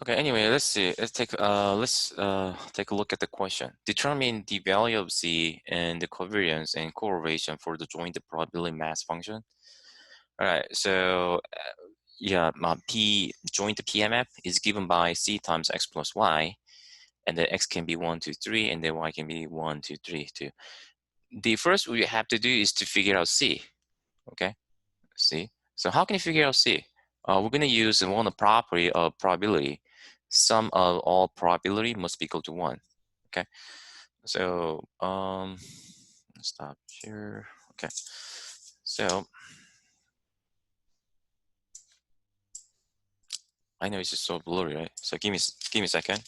Okay, anyway, let's see. Let's take a look at the question. Determine the value of C and the covariance and correlation for the joint probability mass function. All right, so yeah, P joint PMF is given by C times X plus Y, and the X can be 1, 2, 3, and then Y can be 1, 2, 3, 2. The first we have to do is to figure out C. Okay, C. So how can you figure out C? We're going to use one property of probability. Sum of all probability must be equal to 1. Okay, so stop here. Okay, so I know it's just so blurry, right? So give me a second.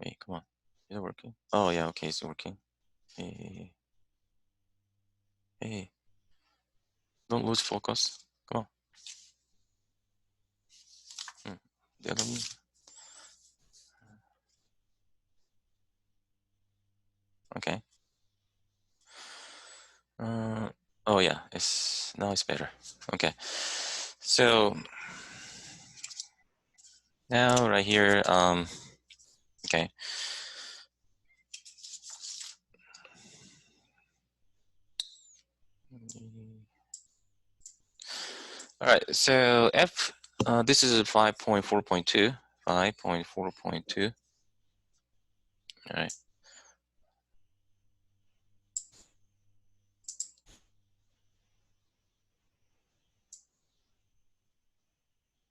Wait, come on, is it working? Oh yeah, okay, it's working. Hey, hey, don't lose focus. Come on. The other one. Okay. Oh yeah, now it's better. Okay. So now right here, okay. All right, so F, this is 5.4.2, 5.4.2. All right.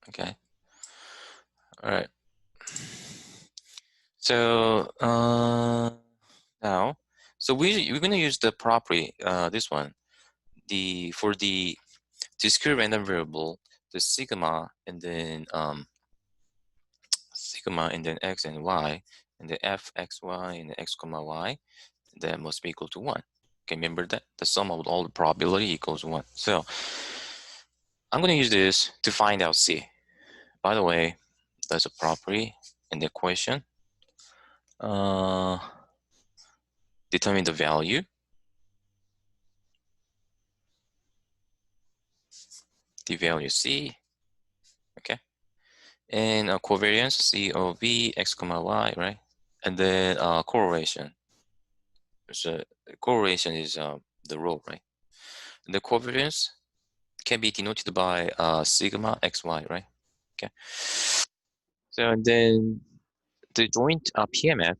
Okay. All right. So now, so we're gonna use the property, this one, for the discrete random variable, the sigma, and then x and y, and the fxy and the x comma y, that must be equal to 1. Okay, remember that the sum of all the probability equals 1. So I'm going to use this to find out C. By the way, there's a property in the equation. Determine the value. The value C. Okay. And covariance C of V x comma y, right? And then correlation. So correlation is the rho, right? And the covariance can be denoted by sigma xy, right? Okay. So then the joint PMF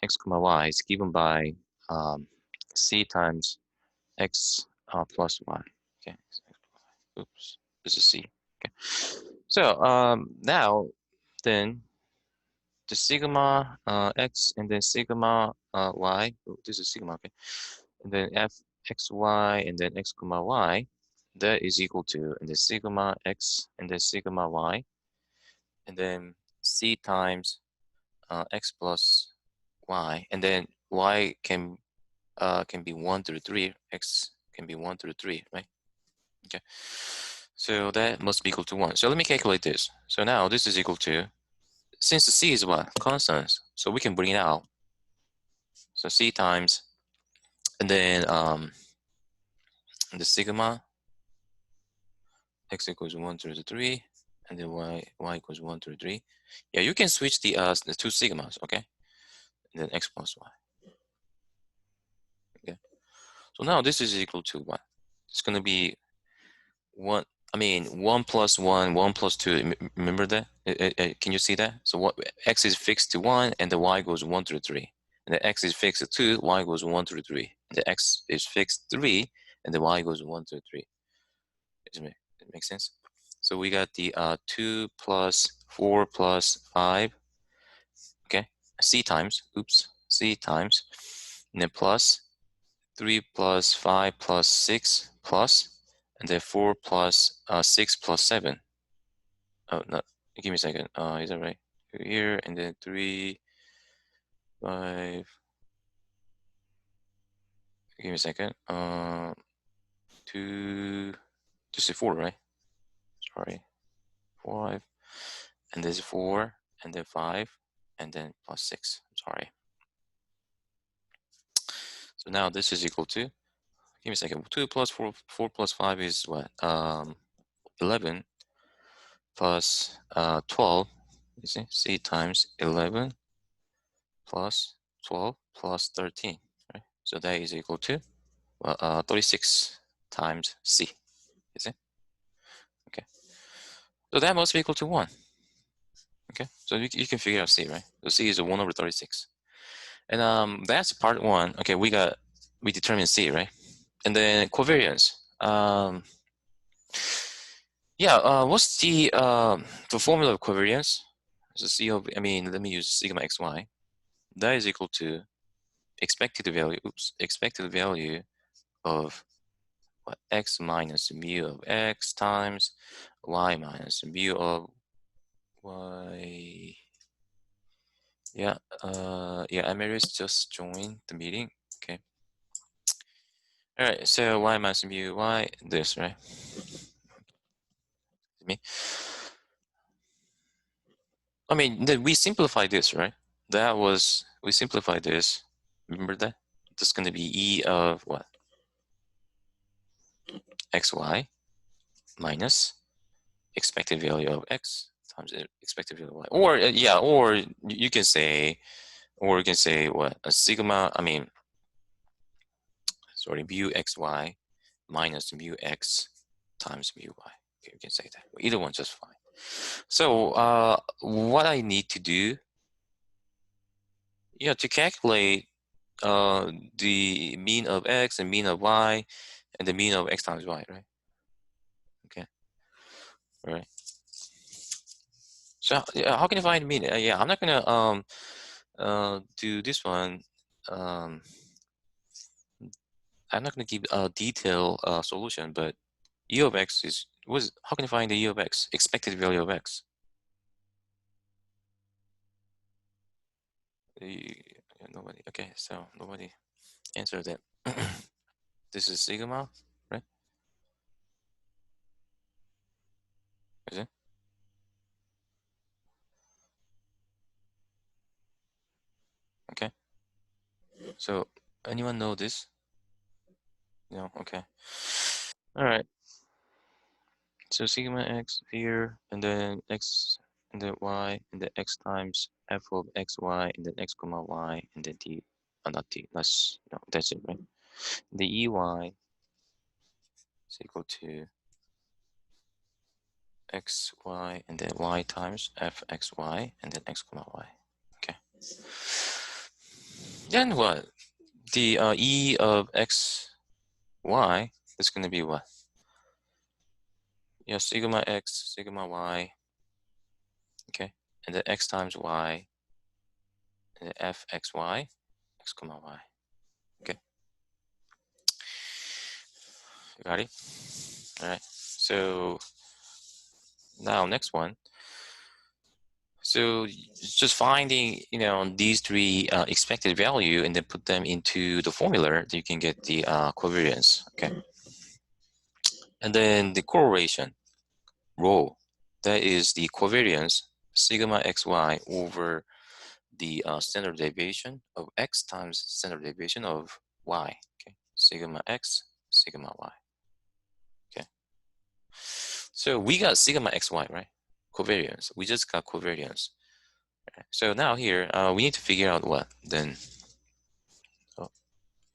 x comma y is given by c times x plus y. Okay. Oops. This is c. Okay. So now then the sigma x and then sigma y. Oh, this is sigma. Okay. And then f x y and then x comma y. That is equal to and then sigma x and then sigma y and then c times x plus y, and then y can be 1 through 3, x can be 1 through 3, right? Okay, so that must be equal to 1. So let me calculate this. So now this is equal to, since the c is what? Constants, so we can bring it out. So c times, and then the sigma, x equals 1 through 3, and then y equals 1 through 3. Yeah, you can switch the two sigmas, okay? And then x plus y. Okay, so now this is equal to what? It's going to be 1, I mean 1 plus 1, 1 plus 2. Remember that? Can you see that? So what, x is fixed to 1 and the y goes 1 through 3. And the x is fixed to 2, y goes 1 through 3. And the x is fixed 3 and the y goes 1 through 3. Does it make sense? So we got the 2 plus 4 plus 5. Okay, c times, oops, c times, and then plus 3 plus 5 plus 6 plus, and then 4 plus 6 plus 7. Oh, no, give me a second. Is that right? Here, and then 3, 5. Give me a second. 2, just say 4, right? Sorry. 5, and there's 4, and then 5, and then plus 6. Sorry. So now this is equal to, give me a second. 2 plus 4, 4 plus 5 is what? 11. plus 12, you see, C times 11 plus 12 plus 13, right? So that is equal to 36 times C, you see? Okay, so that must be equal to 1. Okay, so you can figure out C, right? So C is a 1 over 36. And that's part 1. Okay, we determined C, right? And then covariance. Yeah, what's the formula of covariance? So C of, I mean, let me use sigma xy. That is equal to expected value of what, x minus mu of x times y minus mu of y. Yeah, Emiris just joined the meeting. Okay. All right, so y minus mu y, this, right? Me. I mean, we simplified this, right? We simplified this. Remember that? This is going to be e of what? xy minus expected value of x times expected value of y. Or, yeah, or you can say, what? A sigma, I mean, sorry, mu xy minus mu x times mu y. Okay, you can say that. Either one's just fine. So what I need to do, to calculate the mean of x and mean of y and the mean of x times y, right? Okay, all right. So how can you find mean? Yeah, I'm not gonna do this one. Um, I'm not gonna give a detailed solution, but e of x is how can you find the e of x, expected value of x? Nobody. Okay, so nobody answered that. This is sigma, right? Is it? Okay. So anyone know this? No. Okay. All right. So sigma x here, and then x, and then y, and then x times f of xy, and then x comma y, and then d, not d. That's it, right? The ey is equal to xy, and then y times fxy, and then x comma y. Okay. Then what? The e of xy is going to be what? Yeah, sigma x, sigma y. Okay, and then x times y, and then fxy, x comma y. Okay, you got it? All right. So now next one. So just finding, these three expected value and then put them into the formula that you can get the covariance. Okay. And then the correlation rho, that is the covariance sigma xy over the standard deviation of x times standard deviation of y. Okay. Sigma x, sigma y. Okay. So we got sigma xy, right? Covariance. We just got covariance. So now here, we need to figure out what then. Oh,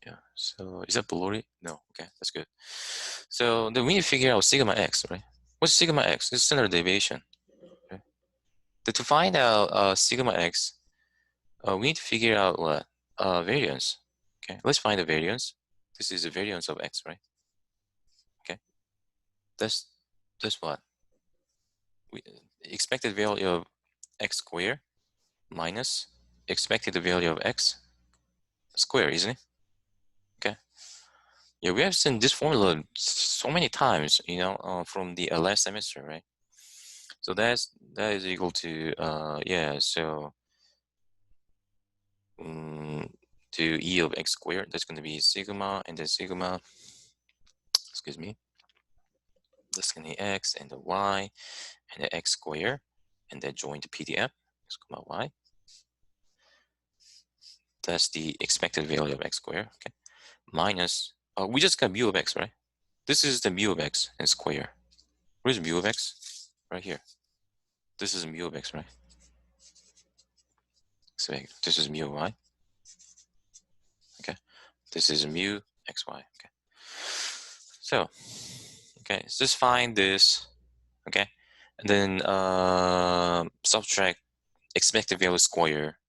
yeah. So is that blurry? No. Okay, that's good. So then we need to figure out sigma x, right? What's sigma x? It's standard deviation. Okay. To find out sigma x, we need to figure out what variance. Okay, let's find the variance. This is the variance of x, right? Okay, that's what we expected value of x squared minus expected value of x squared, isn't it? Okay. Yeah, we have seen this formula so many times, from the last semester, right? So that is equal to so to e of x squared. That's going to be sigma, and then sigma. Excuse me. That's going to be x and the y and the x squared, and then join the PDF x comma y. That's the expected value of x squared. Okay. Minus. We just got mu of x, right? This is the mu of x and square. Where's mu of x? Right here. This is mu of x, right? So this is mu of y. Okay. This is mu xy. Okay. So, okay, so just find this. Okay. And then subtract expected value square.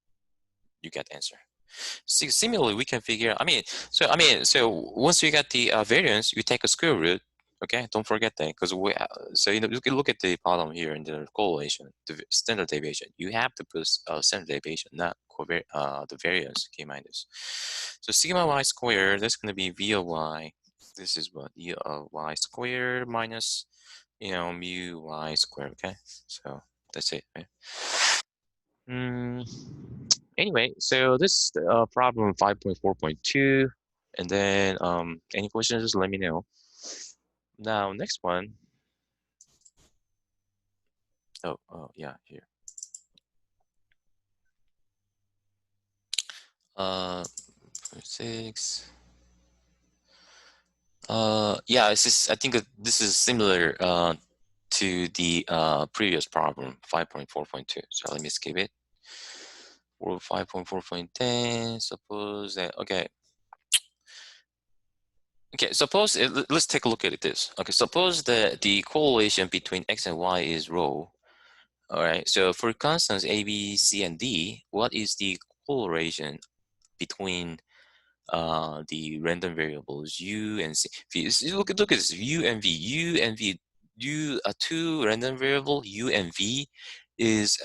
You get answer. Similarly, we can figure. So once you get the variance, you take a square root. Okay, don't forget that because so you can look at the bottom here in the correlation, the standard deviation. You have to put standard deviation, not the variance. Okay, minus. So sigma y squared. That's going to be v of y. This is what e of y squared minus mu y squared. Okay, so that's it. Right? Mm, anyway, so this problem 5.4.2, and then any questions, just let me know. Now, next one. Oh, yeah, here. Uh, 6. Yeah, I think this is similar to the previous problem, 5.4.2. So let me skip it. For 5.4.10, suppose that, okay, suppose, let's take a look at this. Okay, suppose that the correlation between x and y is rho. All right, so for constants a, b, c, and d, what is the correlation between the random variables u and c? Look at this, u and v. U are two random variable, u and v is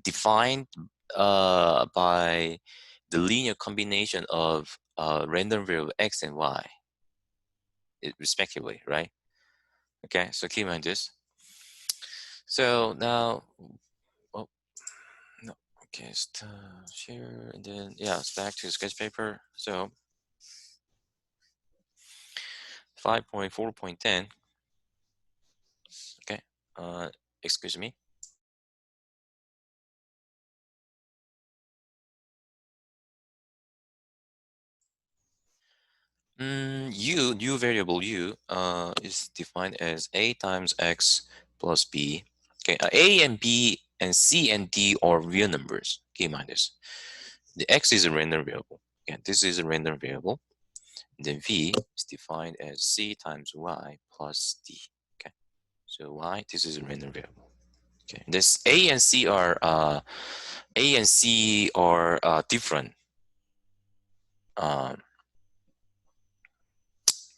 defined by the linear combination of random variable x and y, respectively, right? Okay, so keep in mind this. So now, oh, no, okay, share, and then, yeah, it's back to sketch paper. So 5.4.10, okay, excuse me. New variable u is defined as a times x plus b. Okay, a and b and c and d are real numbers. Keep in mind this. The x is a random variable. Okay, this is a random variable. And then v is defined as c times y plus d. Okay, so y, this is a random variable. Okay, this a and c are different. Um,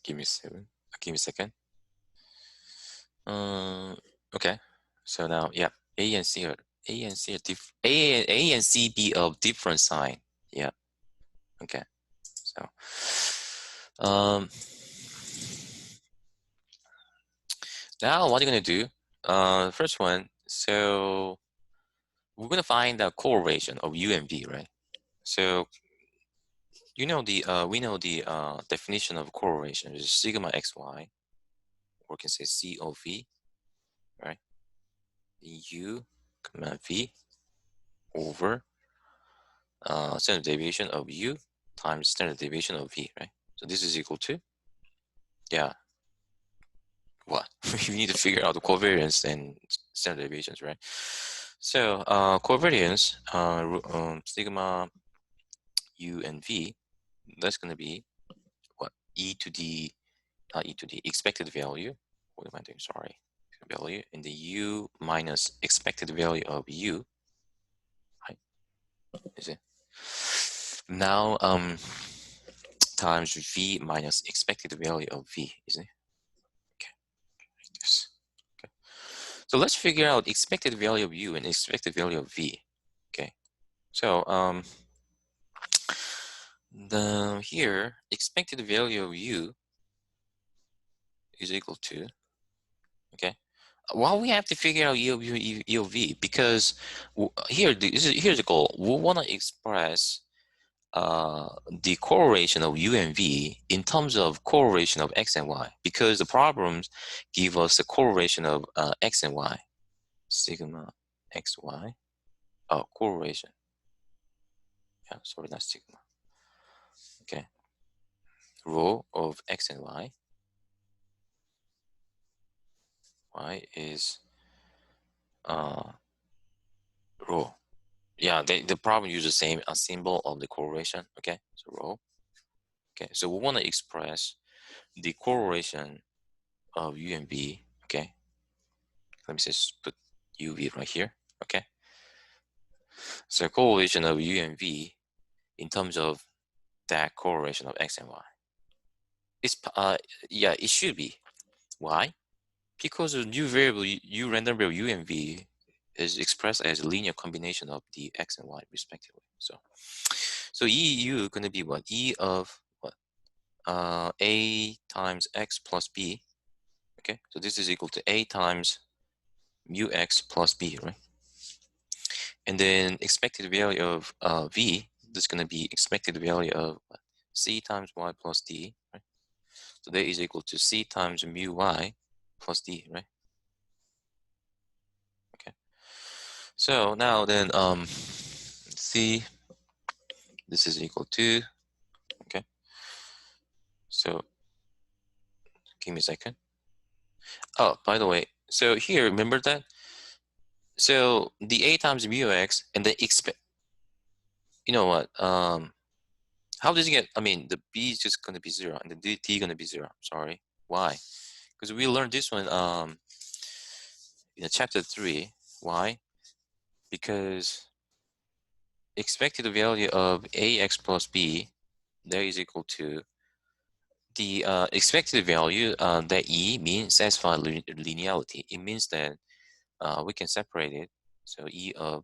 give me a second. Give me a second. Okay. So now, yeah, A and C are A and C be of different sign. Yeah. Okay. So, now what are you gonna do? First one. So we're gonna find the correlation of U and V, right? So we know the definition of correlation is sigma xy, or we can say C of V, right? U comma V over standard deviation of u times standard deviation of v, right? So this is equal to, yeah, what? You need to figure out the covariance and standard deviations, right? So covariance, sigma u and v, that's going to be what? E to the expected value. What am I doing? Sorry. Value in the u minus expected value of u, right? Is it? Now, times v minus expected value of v, isn't it? Okay, like this. Okay. So let's figure out expected value of u and expected value of v. Okay. So the here expected value of u is equal to, okay. Well, we have to figure out u of u, u of v, because here's the goal. We want to express the correlation of u and v in terms of correlation of x and y, because the problems give us the correlation of x and y. Sigma xy. Oh, correlation. Yeah, sorry, not sigma. Okay. Rho of x and y. Y is rho. Yeah, the problem use the same symbol of the correlation. Okay, so rho. Okay, so we want to express the correlation of U and V. Okay, let me just put UV right here. Okay, so correlation of U and V in terms of that correlation of X and Y. It's yeah, it should be. Why? Because the new variable U random variable U and V is expressed as a linear combination of the X and Y respectively. So EU going to be what? E of what? A times X plus B. Okay, so this is equal to A times mu X plus B, right? And then expected value of V, this is going to be expected value of what? C times Y plus D, right? So that is equal to C times mu Y plus D, right? Okay. So now then, C, this is equal to, okay. So give me a second. Oh, by the way, so here, remember that? So the A times mu X and then expect, you know what? How does it get, I mean, the B is just going to be 0 and the D going to be 0. Sorry. Why? Because we learned this one in chapter 3. Why? Because expected value of AX plus B, that is equal to the expected value that E means satisfy linearity. It means that we can separate it. So E of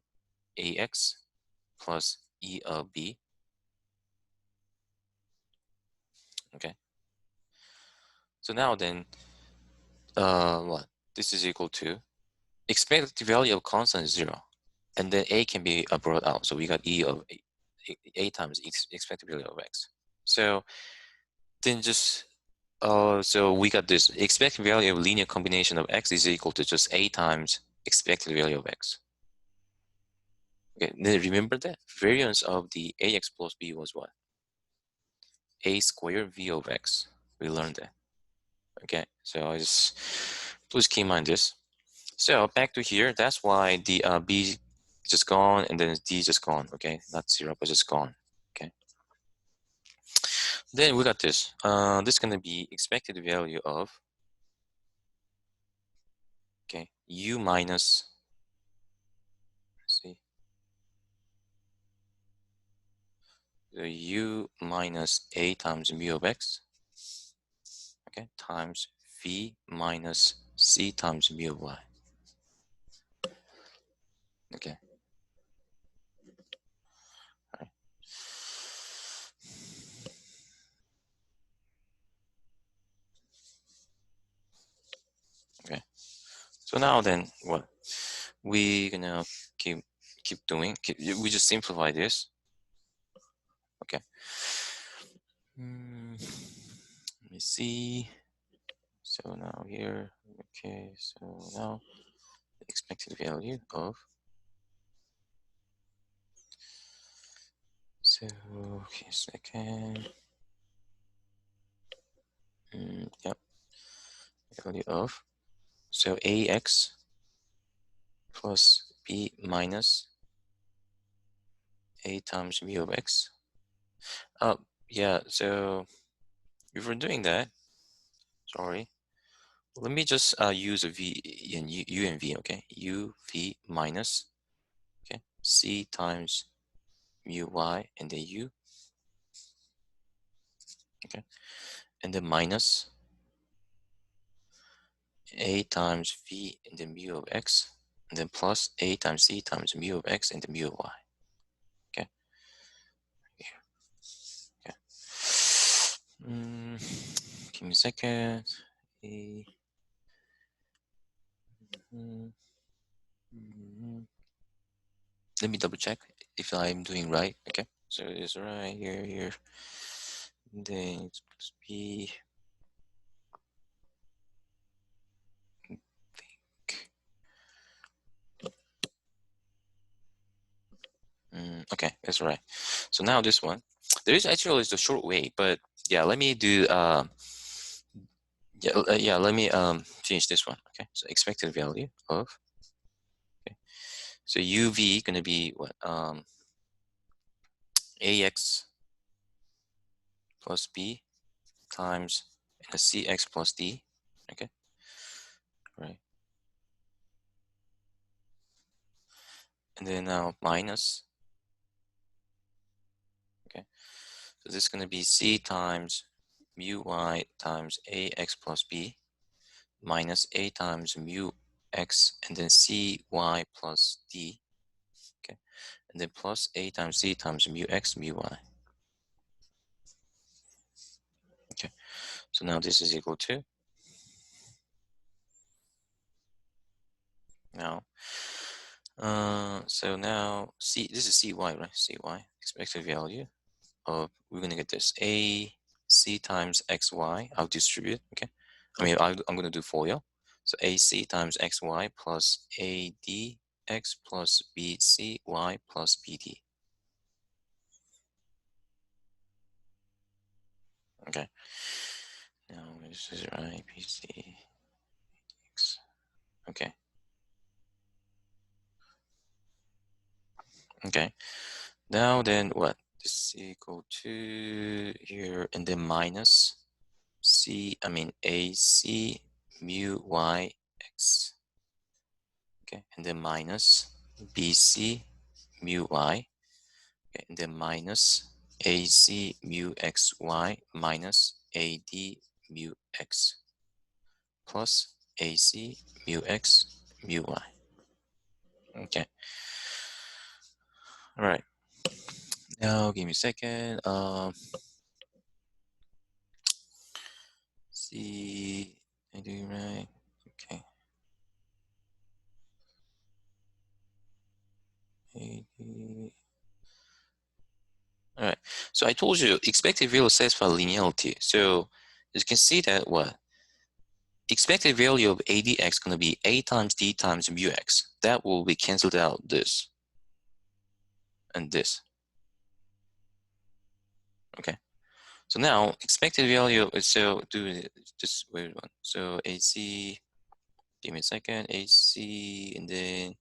AX plus E of B. Okay. So now then, what? This is equal to expected value of constant is 0. And then A can be brought out. So we got E of A times expected value of X. So then just, so we got this expected value of linear combination of X is equal to just A times expected value of X. Okay, then remember that variance of the AX plus B was what? A squared V of X. We learned that. Okay, so I just, please keep in mind this. So back to here, that's why the B just gone and then D just gone. Okay, not 0, but just gone. Okay. Then we got this. This is gonna be expected value of, okay, U minus, let's see, the U minus A times mu of X. Okay, times V minus C times mu of Y. Okay. All right. Okay. So now then, what we gonna keep doing? We just simplify this. Okay. Let me see. So now here, okay. So now the expected value of. So okay, second. Yep. Value of. So AX plus B minus A times mu of X. Yeah, so if we're doing that, sorry, let me just use a V in U and V, okay? U, V minus, okay, C times mu Y and then U, okay? And then minus A times V and then mu of X, and then plus A times C times mu of X and then mu of Y, okay? Okay. Give me a second. Let me double check if I'm doing right. Okay, so it's right here. And then it's supposed to be. Okay, that's right. So now this one, there is actually a short way, but yeah, let me do. Yeah, let me change this one. Okay, so expected value of So UV gonna be what? AX plus B times a CX plus D. Okay, right. And then now minus. Okay, so this is gonna be C times mu Y times AX plus B minus A times mu X and then CY plus D. Okay, and then plus A times C times mu X mu Y. Okay, so now this is equal to now. So now this is CY, right? CY expected value of, we're gonna get this A C times XY. I'll distribute. Okay, I'm gonna do FOIL. So AC times XY plus ADX plus BCY plus BD. Okay. Now this is right. BCX. Okay. Okay. Now then what? This is equal to here and then minus AC mu Y X. Okay, and then minus BC mu Y. Okay, and then minus AC mu XY minus AD mu X plus AC mu X mu Y. Okay. All right. Now give me a second. See, I do right. Okay. AD. All right. So I told you expected value satisfies linearity. So you can see that what? Expected value of ADX going to be A times D times mu X. That will be canceled out this and this. Okay. So now expected value, so do just wait one. So AC, give me a second, AC and then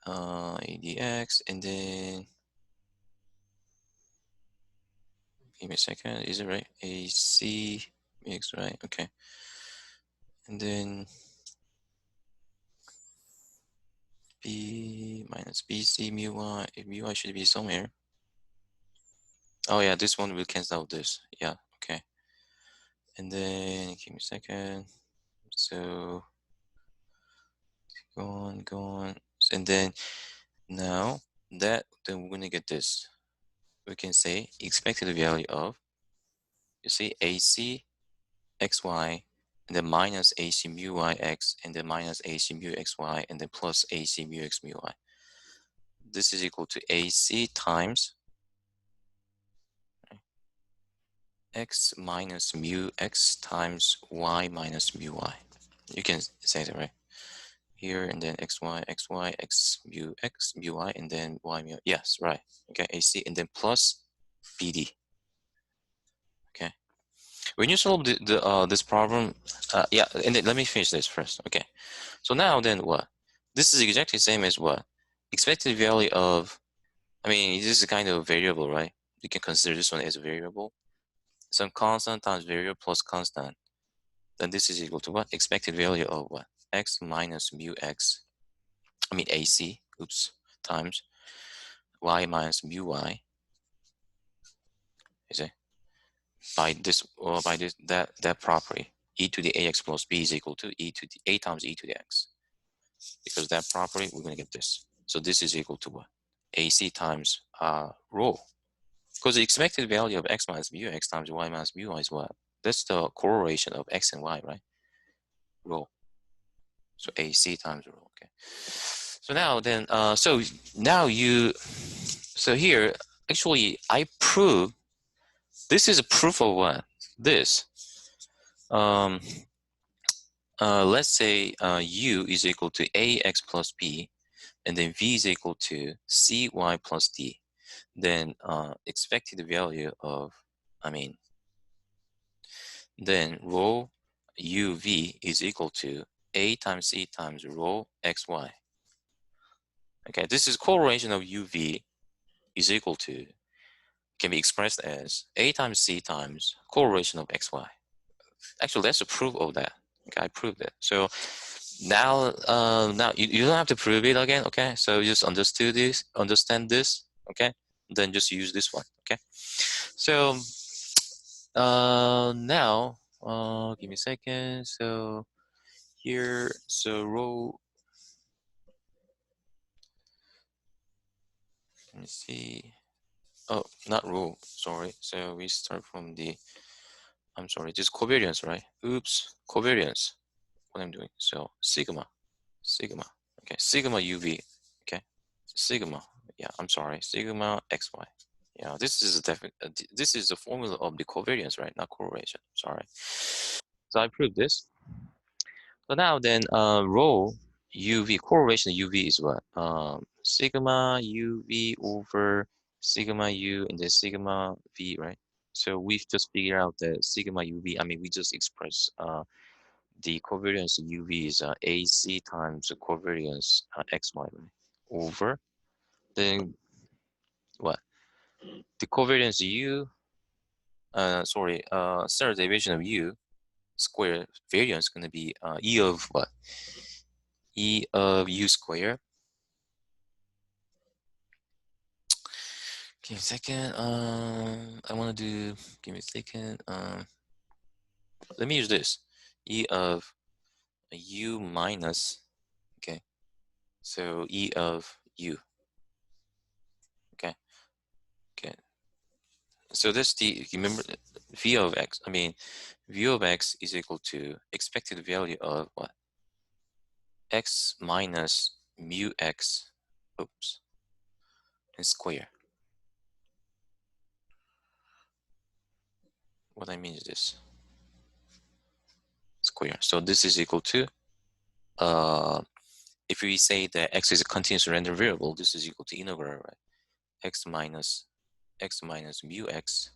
ADX and then give me a second, is it right? AC mix, right? Okay. And then B minus BC mu Y, mu Y should be somewhere. Oh yeah, this one will cancel out this. Yeah, okay. And then give me a second. So go on. And then now that then we're gonna get this. We can say expected value of, you see, AC XY and then minus AC mu Y X and then minus AC mu XY and then plus AC mu X mu Y. This is equal to AC times X minus mu X times Y minus mu Y. You can say that, right? Here and then X mu X mu Y and then Y mu, yes, right. Okay, AC and then plus BD. Okay. When you solve this problem, yeah, and then let me finish this first. Okay. So now then what? This is exactly the same as what? Expected value of, this is a kind of variable, right? You can consider this one as a variable. Some constant times variable plus constant. Then this is equal to what? Expected value of what? X minus mu X, AC, times Y minus mu Y, is it? By this, or by this, that property, e to the ax plus b is equal to e to the a times e to the x. Because that property, we're going to get this. So this is equal to what? AC times rho. Because the expected value of x minus mu x times y minus mu y is what? That's the correlation of x and y, right? Rho. So AC times rho. Okay. So now then, so here, actually, I prove, this is a proof of what? This. Let's say u is equal to ax plus b, and then v is equal to cy plus d. Then expected value of, then rho uv is equal to a times c times rho xy. Okay, this is correlation of UV is equal to, can be expressed as A times C times correlation of XY. Actually, that's a proof of that. Okay, I proved it. So now you don't have to prove it again. Okay, so you just understand this. Okay, then just use this one. Okay, so now give me a second. So here, so row. Let me see. Oh, not row. Sorry. So we start from the. I'm sorry. Just covariance, right? Oops, covariance. What I'm doing. So sigma. Okay, sigma UV. Okay, sigma. Yeah, I'm sorry. Sigma XY. Yeah, this is this is the formula of the covariance, right? Not correlation. Sorry. So I proved this. So now then, rho UV correlation UV is what? Sigma UV over sigma U and then sigma V, right? So we've just figured out that sigma UV. I mean, we just express the covariance UV is AC times the covariance XY, right? Over then what? The covariance U. Sorry. Standard deviation of U square variance going to be E of what? E of U square. Give me a second. I want to do. Give me a second. Let me use this. E of U minus. Okay. So E of U. Okay. Okay. So this the remember V of X. I mean, V of X is equal to expected value of what? X minus mu X. Oops. And square. What I mean is this. Square. So this is equal to if we say that X is a continuous random variable, this is equal to integral, right? X minus mu X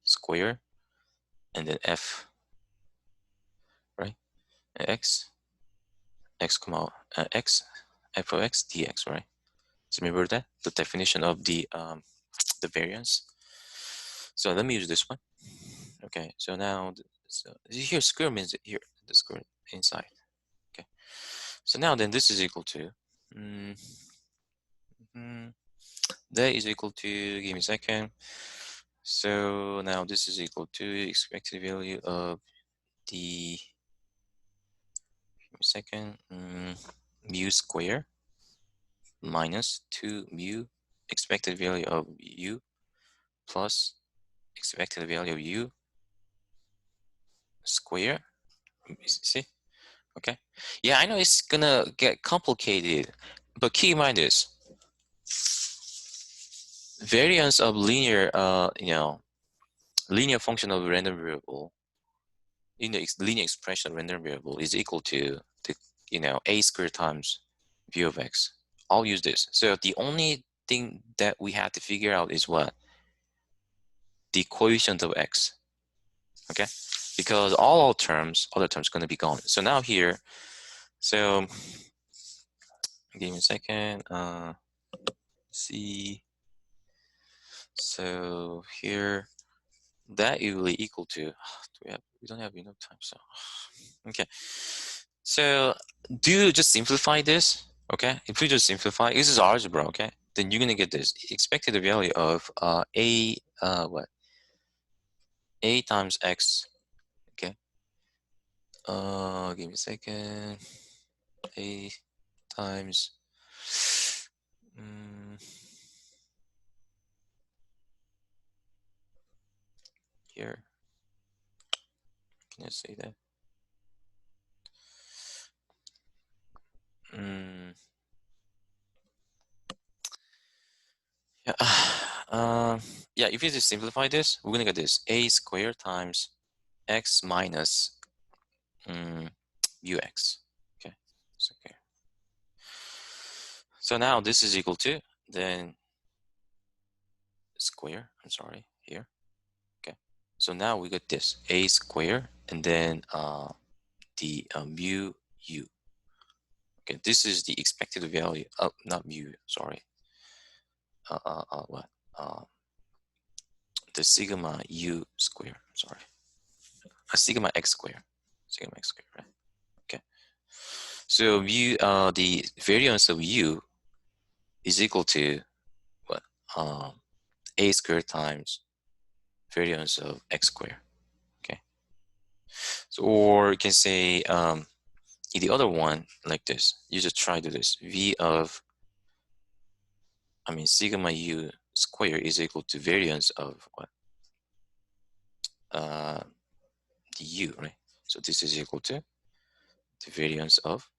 square and then F, right? X comma X F of X dx, right? So remember that the definition of the variance. So let me use this one. Okay, so now so here square means here the square inside. Okay, so now then this is equal to that is equal to, give me a second. So now this is equal to expected value of the, give me a second, mu square minus 2 mu expected value of u plus expected value of u square. See? Okay. Yeah, I know it's gonna get complicated, but keep in mind this. Variance of linear, linear function of random variable, linear expression of random variable is equal to the, a squared times v of x. I'll use this. So the only thing that we have to figure out is what? The coefficient of x. Okay? Because all other terms going to be gone. So now here, so give me a second. See. So here, that is really equal to. We don't have enough time. So okay. So do just simplify this. Okay. If we just simplify, this is algebra. Okay. Then you're gonna get this expected value of a what? A times x. Okay. Give me a second. A times. Here. Can I say that? Yeah. Yeah, if you just simplify this, we're gonna get this a squared times x minus mu x. Okay. So, okay. So now this is equal to then square. I'm sorry, here. Okay. So now we get this a squared and then the mu u. Okay, this is the expected value. Oh, not mu. Sorry. What? Uh, the sigma u square. Sorry, sigma x square. Sigma x square. Right. Okay. So the variance of u is equal to what? A squared times variance of x squared. Okay. So, or you can say the other one like this. You just try to do this. Sigma u square is equal to variance of what? The u, right? So this is equal to the variance of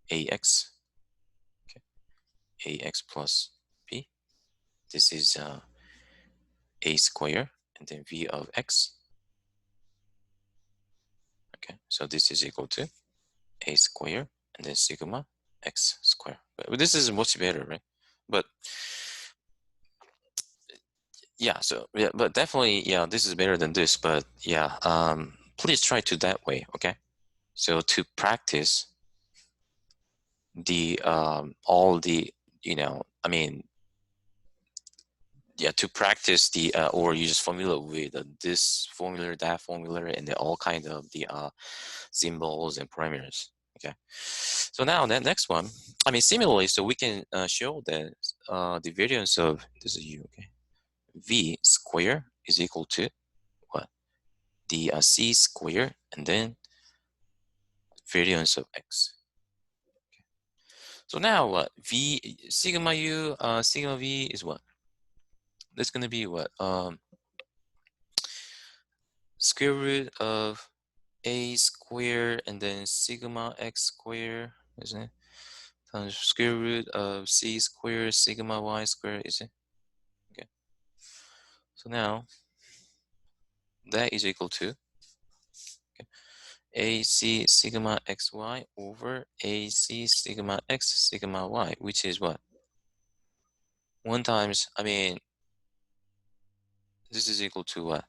ax, okay, ax plus b. This is a square, and then v of x. Okay, so this is equal to a square, and then sigma x square. But this is much better, right? But yeah, so yeah, but definitely, yeah, this is better than this. But yeah, please try to that way, okay? So to practice the all the yeah, to practice the or you just familiar with this formula, that formula, and all kind of the symbols and parameters. Okay, so now that next one, similarly, so we can show that the variance of this is u. Okay, v square is equal to what? The c square, and then variance of x. So now what? V sigma u sigma v is what? That's gonna be what? Square root of a square and then sigma x square, isn't it? Times square root of c square sigma y square, is it? Okay. So now that is equal to ac sigma xy over ac sigma x sigma y, which is what? 1 times, this is equal to what?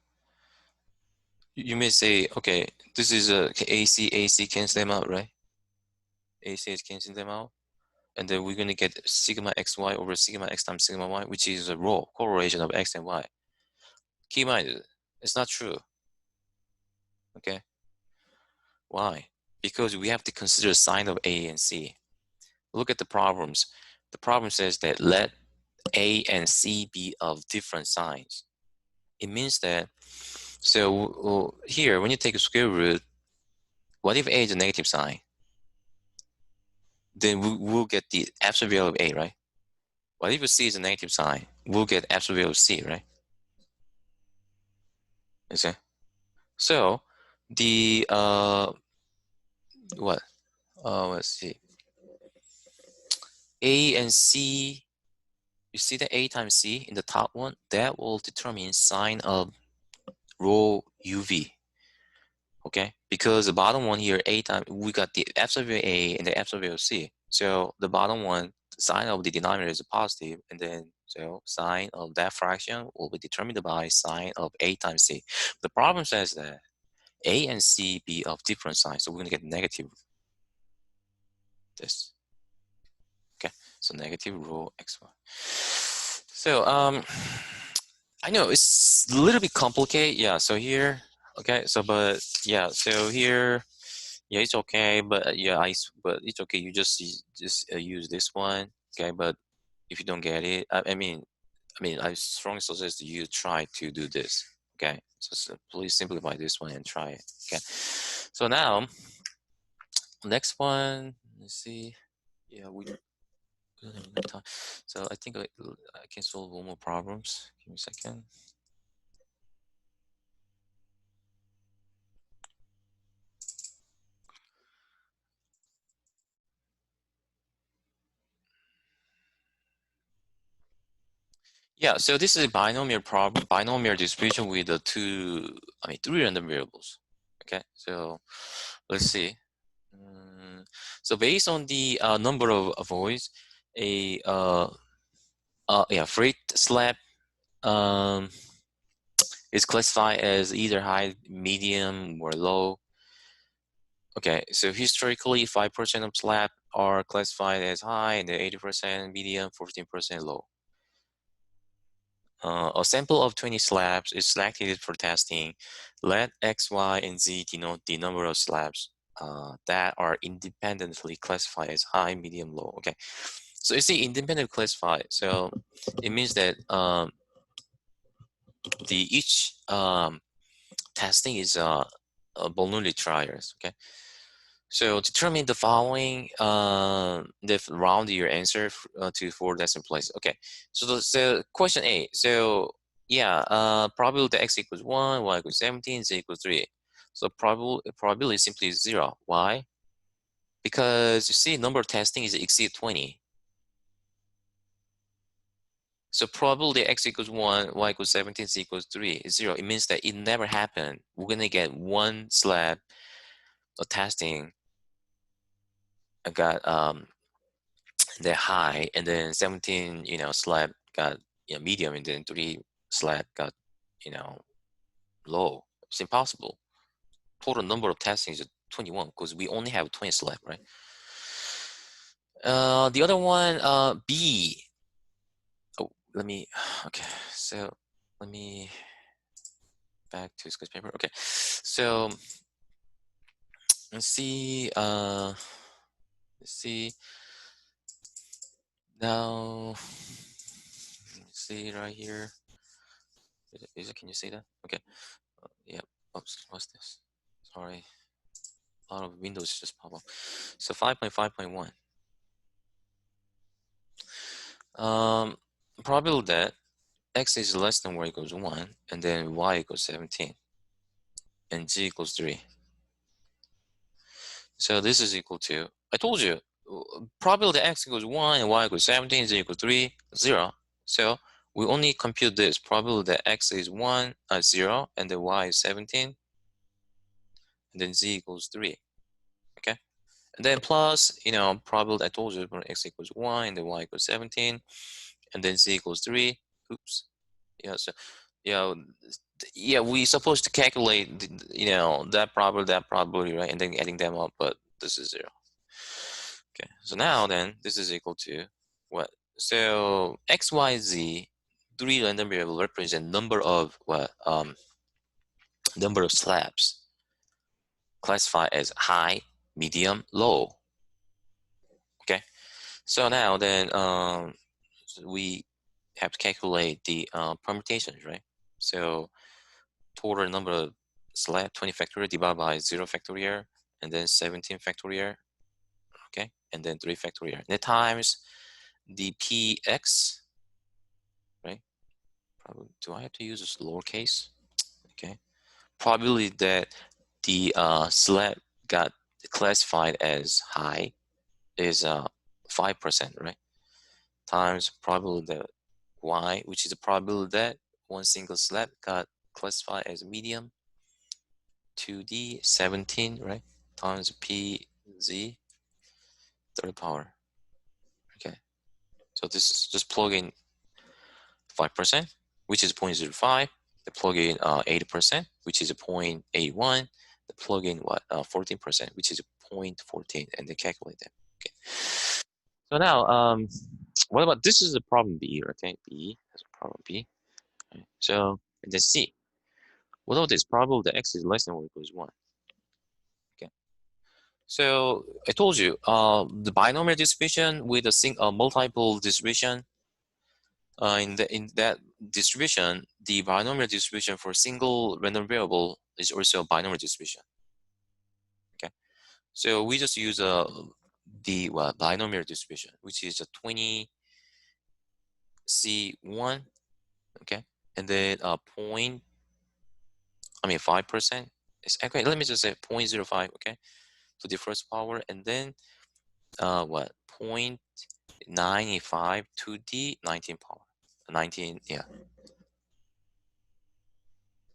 You may say, okay, this is a AC cancel them out, right? AC is canceling them out. And then we're going to get sigma xy over sigma x times sigma y, which is a raw correlation of x and y. Keep in mind, it's not true. Okay? Why? Because we have to consider sign of A and C. Look at the problems. The problem says that let A and C be of different signs. It means that, so here, when you take a square root, what if A is a negative sign? Then we'll get the absolute value of A, right? What if C is a negative sign? We'll get absolute value of C, right? You see? So the what? Let's see. A and C. You see the A times C in the top one? That will determine sign of row UV. Okay, because the bottom one here, A times, we got the absolute value A and the absolute value C. So the bottom one, sign of the denominator is a positive, and then so sign of that fraction will be determined by sign of A times C. The problem says that A and C be of different signs, so we're gonna get negative this. Okay, so negative rho xy. So I know it's a little bit complicated. Yeah, so here, okay, so but yeah, so here, yeah, it's okay, but but it's okay. You just use this one, okay. But if you don't get it, I strongly suggest you try to do this. Okay, so please simplify this one and try it. Okay, so now next one. Let's see. Yeah, we don't have enough time. So I think I can solve one more problems. Give me a second. Yeah, so this is a binomial problem, binomial distribution with three random variables. Okay, so let's see. So based on the number of voids, a freight slab um, is classified as either high, medium, or low. Okay, so historically, 5% of slab are classified as high, and the 80% medium, 14% low. A sample of 20 slabs is selected for testing. Let X, Y, and Z denote the number of slabs that are independently classified as high, medium, low. Okay, so you see independent classified. So it means that each testing is vulnerability trials. Okay, so determine the following round your answer to 4 decimal places. Okay, so question A. So yeah, probability x equals 1, y equals 17, z equals 3. So probability is simply 0. Why? Because you see number of testing is exceed 20. So probability x equals 1, y equals 17, z equals 3 is 0. It means that it never happened. We're going to get one slab of testing got the high, and then 17, slab got medium, and then 3 slab got, low. It's impossible. Total number of testings is 21 because we only have 20 slab, right? The other one, B. Oh, okay, so let me back to sketch paper. Okay, so let's see, now, let's see right here. Can you see that? Okay. Yeah. Oops. What's this? Sorry. A lot of windows just pop up. So 5.5.1. Probability that x is less than or equals 1, and then y equals 17, and z equals 3. So this is equal to, I told you, probability x equals 1 and y equals 17, z equals 3, 0. So we only compute this. Probability that x is 1, 0, and then y is 17, and then z equals 3. Okay? And then plus, probability, I told you, x equals 1, and then y equals 17, and then z equals 3. Oops. Yeah, so, we supposed to calculate, that probability, right? And then adding them up, but this is 0. Okay, so now then, this is equal to what? So x, y, z, 3 random variables represent number of what? Number of slabs classified as high, medium, low. Okay, so now then, we have to calculate the permutations, right? So total number of slab 20 factorial divided by 0 factorial, and then 17 factorial, okay, and then 3 factorial. And times the px, right? Probably, do I have to use this lowercase? Okay, probability that the slab got classified as high is 5%, right? Times probability that y, which is the probability that one single slab got classified as medium, 2d 17, right? Times pz third power. Okay, so this is just plug in 5%, which is 0.05. The plug in 80%, which is 0.81. The plug in 14%, which is 0.14, and they calculate them. Okay. So now, what about this? Is a problem B, okay? B is a problem B. Okay. So and then C. What about this? Probability that x is less than or equals 1. Okay. So I told you, the binomial distribution with a multiple distribution. In that distribution, the binomial distribution for single random variable is also a binomial distribution. Okay, so we just use the binomial distribution, which is a 20C1. Okay, and then 5%. Okay, let me just say 0.05. Okay, to the first power, and then 0.95 to the 19 power. 19, yeah.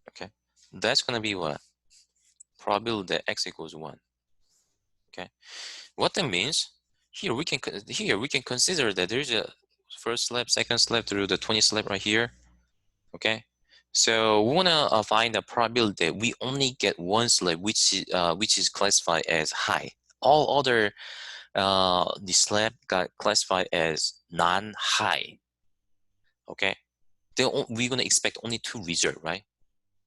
Okay, that's gonna be what? Probability that x equals 1. Okay, what that means, here we can consider that there's a first slab, second slab through the 20 slab right here. Okay, So we wanna find the probability that we only get one slab which is classified as high. All other the slab got classified as non-high. Okay, we're gonna expect only two results, right?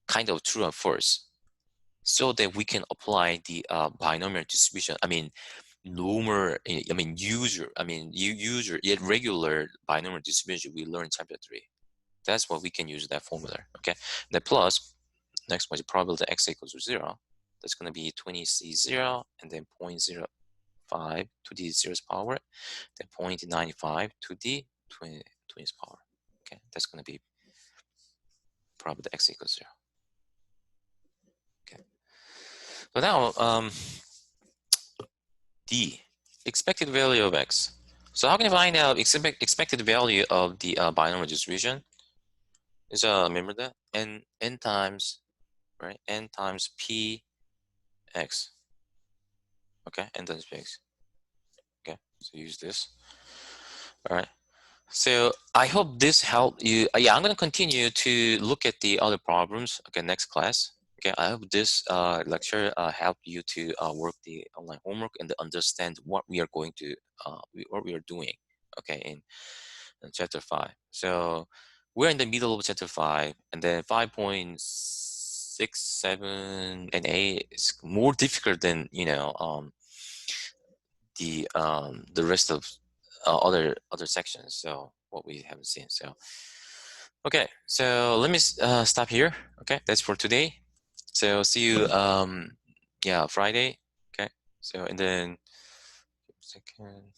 Kind of true and false, so that we can apply the binomial distribution. I mean, normal. I mean, user regular binomial distribution we learned in chapter 3. That's what we can use that formula. Okay, the plus next one is probability x equals to 0. That's going to be 20c0 and then 0.05 to the 0th power, then 0.95 to the 20th power. Okay, that's going to be probability x equals 0. Okay, so now D, expected value of x. So how can you find out expected value of the binomial distribution? Is remember that n times, right, n times p x. Okay, n times p x. Okay, so use this. All right. So I hope this helped you. Yeah, I'm going to continue to look at the other problems. Okay, next class. Okay, I hope this lecture helped you to work the online homework and to understand what we are going to, what we are doing. Okay, in chapter 5. So we're in the middle of chapter 5, and then 5.6, 7, and 8 is more difficult than the rest of other sections. So what we haven't seen. So okay, so let me stop here. Okay, that's for today. So see you yeah, Friday. Okay, so and then second.